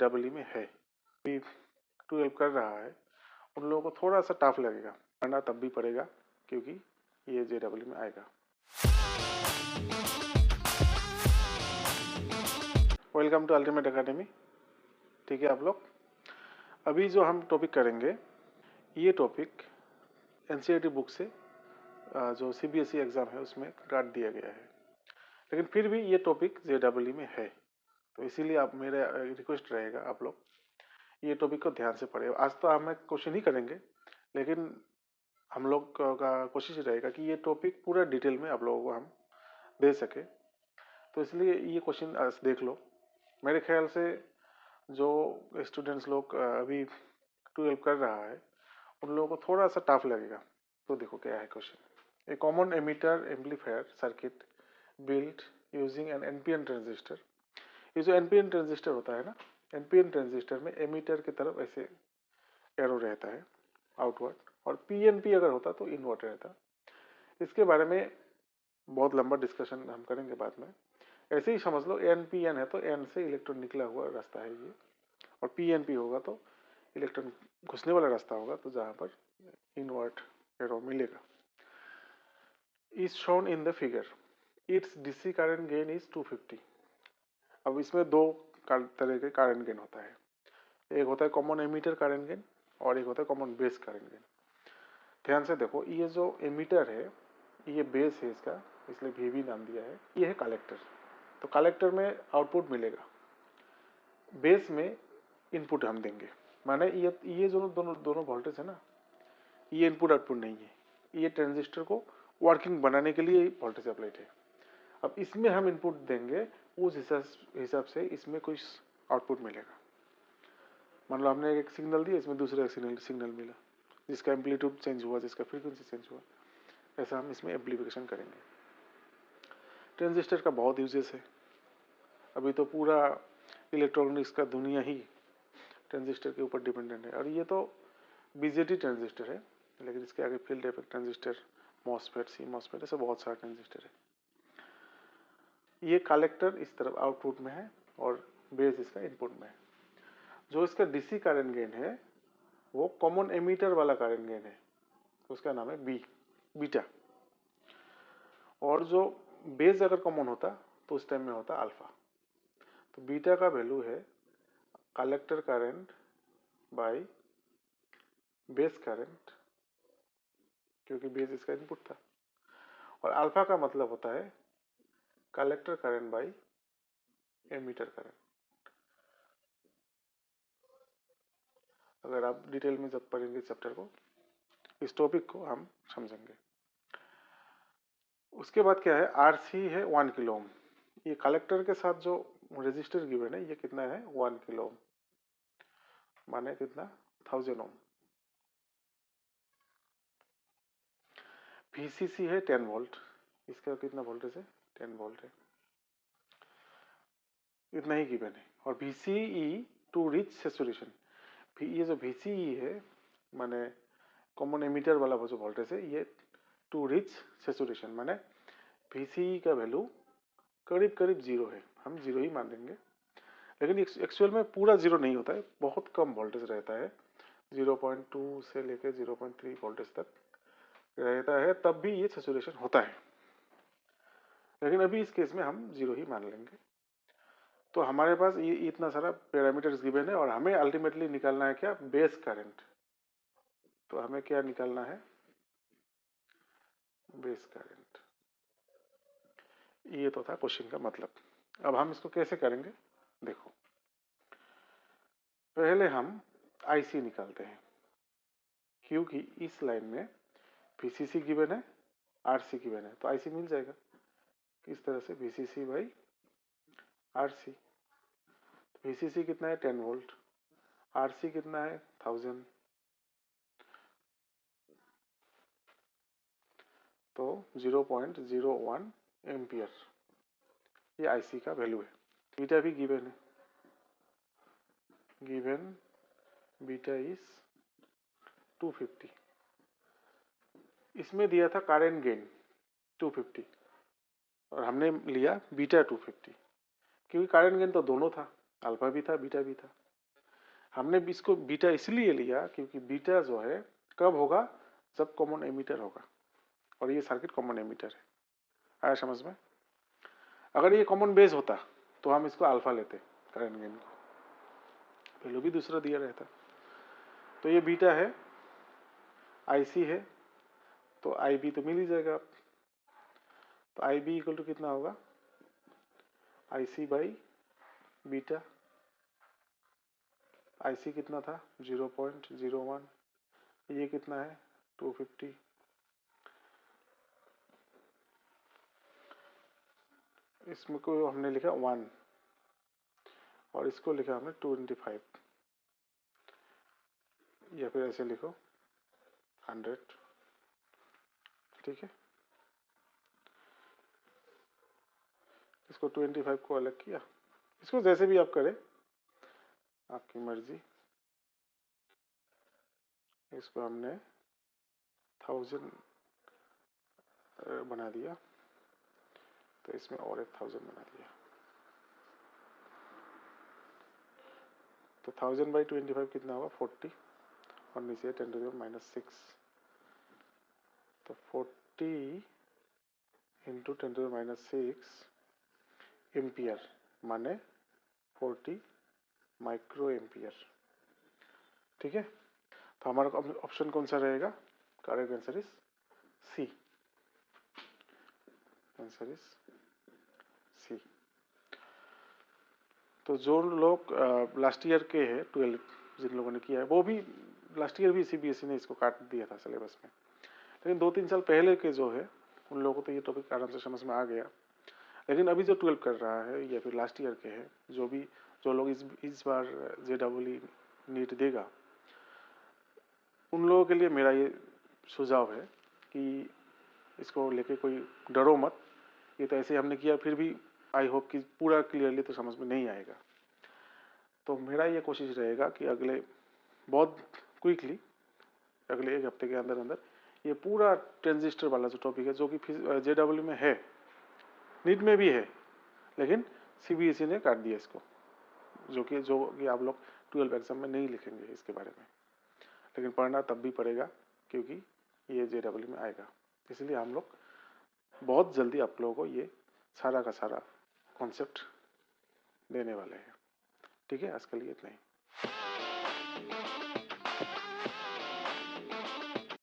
JEE में है, भी 12 कर रहा है, उन लोगों को थोड़ा सा टफ लगेगा, पढ़ना तब भी पड़ेगा क्योंकि ये JEE में आएगा। Welcome to ultimate academy. ठीक है आप लोग, अभी जो हम टॉपिक करेंगे ये टॉपिक NCERT बुक से जो CBSE एग्ज़ाम है उसमें काट दिया गया है, लेकिन फिर भी ये टॉपिक JEE में है, तो इसीलिए आप मेरा रिक्वेस्ट रहेगा आप लोग ये टॉपिक को ध्यान से पढ़े। आज तो हम क्वेश्चन ही करेंगे, लेकिन हम लोग का कोशिश रहेगा कि ये टॉपिक पूरा डिटेल में आप लोगों को हम दे सके, तो इसलिए ये क्वेश्चन आज देख लो। मेरे ख्याल से जो स्टूडेंट्स लोग अभी 12 कर रहा है उन लोगों को थोड़ा सा टफ लगेगा। तो देखो क्या है question. A common emitter amplifier circuit built using an NPN transistor. ये जो NPN ट्रांजिस्टर होता है ना, NPN ट्रांजिस्टर में एमीटर की तरफ ऐसे एरो रहता है आउटवर्ड, और PNP अगर होता तो इनवर्ट रहता। इसके बारे में बहुत लंबा डिस्कशन हम करेंगे बाद में। ऐसे ही समझ लो NPN है तो N से इलेक्ट्रॉन निकला हुआ रास्ता है ये, और PNP होगा तो इलेक्ट्रॉन घुसने वाला रास्ता होगा, तो जहाँ पर इनवर्ट एरो मिलेगा। Is shown in the figure, it's DC current gain is 250। अब इसमें दो तरह के करंट गेन होता है, एक होता है कॉमन एमीटर करंट गेन और एक होता है कॉमन बेस करंट गेन। ध्यान से देखो, ये जो एमीटर है ये बेस है इसका, इसलिए VB नाम दिया है। ये है कलेक्टर, तो कलेक्टर में आउटपुट मिलेगा, बेस में इनपुट हम देंगे। माने ये जो दोनों वोल्टेज है ना, ये इनपुट आउटपुट नहीं है, ये ट्रांजिस्टर को वर्किंग बनाने के लिए वोल्टेज अप्लाइड है। अब इसमें हम इनपुट देंगे, उस हिसाब से इसमें कुछ आउटपुट मिलेगा। मान लो हमने एक सिग्नल दिया, इसमें दूसरा सिग्नल मिला, जिसका एम्पलीट्यूड चेंज हुआ, जिसका फ्रीक्वेंसी चेंज हुआ, ऐसा हम इसमें एम्पलीफिकेशन करेंगे। ट्रांजिस्टर का बहुत यूजेस है, अभी तो पूरा इलेक्ट्रॉनिक्स का दुनिया ही ट्रांजिस्टर के ऊपर डिपेंडेंट है। और ये तो BJT ट्रांजिस्टर है, लेकिन इसके आगे field effect transistor, MOSFET, CMOSFET, ऐसे बहुत सारे ट्रांजिस्टर है। ये कलेक्टर इस तरफ आउटपुट में है और बेस इसका इनपुट में है। जो इसका DC करंट गेन है वो कॉमन एमीटर वाला करंट गेन है, उसका नाम है बीटा। और जो बेस अगर कॉमन होता तो उस टाइम में होता अल्फा। तो बीटा का वैल्यू है collector current by base current, क्योंकि बेस इसका इनपुट था, और अल्फा का मतलब होता है collector current by emitter current. अगर आप डिटेल में जब पढ़ेंगे चैप्टर को, इस टॉपिक को हम समझेंगे। उसके बाद क्या है, RC है 1 किलो ओम। ये कलेक्टर के साथ जो रेजिस्टर गिवन है ये कितना है, 1 किलो ओम, माने कितना, 1000 ओम। VCC है 10 वोल्ट, इसका कितना वोल्टेज है, 10 वोल्ट है, इतना ही गिवन है। और VCE टू रिच सैचुरेशन, ये जो VCE है माने कॉमन एमीटर वाला वो जो वोल्टेज है, ये टू रिच सैचुरेशन, माने VCE का वैल्यू करीब करीब 0 है, हम 0 ही मान लेंगे। लेकिन एक्चुअल में पूरा 0 नहीं होता है, बहुत कम वोल्टेज रहता है, 0.2 से लेकर 0.3 वोल्टेज तक रहता है, तब भी ये सैचुरेशन होता है। लेकिन अभी इस केस में हम 0 ही मान लेंगे। तो हमारे पास ये इतना सारा पैरामीटर्स गिवन है, और हमें अल्टीमेटली निकालना है क्या, बेस करंट। तो हमें क्या निकालना है, बेस करंट। ये तो था क्वेश्चन का मतलब। अब हम इसको कैसे करेंगे, देखो पहले हम IC निकालते हैं, क्योंकि इस लाइन में VCC गिवन है, RC गिवन है, तो IC मिल जाएगा। किस तरह से, VCC बाई RC। VCC कितना है, 10 वोल्ट, RC कितना है, 1000, तो 0.01 एम्पियर ये IC का वैल्यू है। बीटा भी गिवन है, गिवन बीटा इज 250। इसमें दिया था करंट गेन 250 और हमने लिया बीटा 250, क्योंकि करंट गेन तो दोनों था, अल्फा भी था, बीटा भी था। हमने भी इसको बीटा इसलिए लिया क्योंकि बीटा जो है कब होगा, जब कॉमन एमिटर होगा, और ये सर्किट कॉमन एमिटर है। आया समझ में? अगर ये कॉमन बेस होता तो हम इसको अल्फा लेते, करंट गेन को, वैल्यू भी दूसरा दिया रहता। तो ये बीटा है, आईसी है, तो आई बी तो मिल ही जाएगा। तो आई बी इक्वल टू कितना होगा, आई सी बाई बीटा। आई सी कितना था, 0.01, ये कितना है 250, इसमें को हमने लिखा 1 और इसको लिखा हमने 225, या फिर ऐसे लिखो 100, ठीक है। इसको 25 को अलग किया, इसको जैसे भी आप करें, आपकी मर्जी। इसको हमने 1000 बना दिया, तो इसमें और 1000 बना दिया। तो 1000/25 कितना होगा, 40, और नीचे 10⁻⁻⁶। तो 40 इंटू 10⁻⁻⁶ एम्पियर, माने 40 माइक्रो एम्पियर, ठीक है। तो हमारा ऑप्शन कौन सा रहेगा, correct answer is C, answer is C. तो जो लोग लास्ट ईयर के हैं 12, जिन लोगों ने किया है, वो भी लास्ट ईयर भी सीबीएसई ने इसको काट दिया था सिलेबस में, लेकिन 2-3 साल पहले के जो है उन लोगों को तो ये टॉपिक आराम से समझ में आ गया। लेकिन अभी जो 12 कर रहा है या फिर लास्ट ईयर के हैं, जो लोग इस बार JEE नीट देगा, उन लोगों के लिए मेरा ये सुझाव है कि इसको लेके कोई डरो मत। ये तो ऐसे हमने किया, फिर भी आई होप कि पूरा क्लियरली तो समझ में नहीं आएगा। तो मेरा ये कोशिश रहेगा कि अगले बहुत क्विकली, अगले 1 हफ्ते के अंदर अंदर ये पूरा ट्रांजिस्टर वाला जो टॉपिक है, जो कि JEE में है, नीट में भी है, लेकिन सीबीएसई ने काट दिया इसको, जो कि आप लोग 12 एग्जाम में नहीं लिखेंगे इसके बारे में, लेकिन पढ़ना तब भी पड़ेगा क्योंकि ये JEE में आएगा। इसलिए हम लोग बहुत जल्दी आप लोगों को ये सारा का सारा कॉन्सेप्ट देने वाले हैं, ठीक है। आज के लिए इतना ही।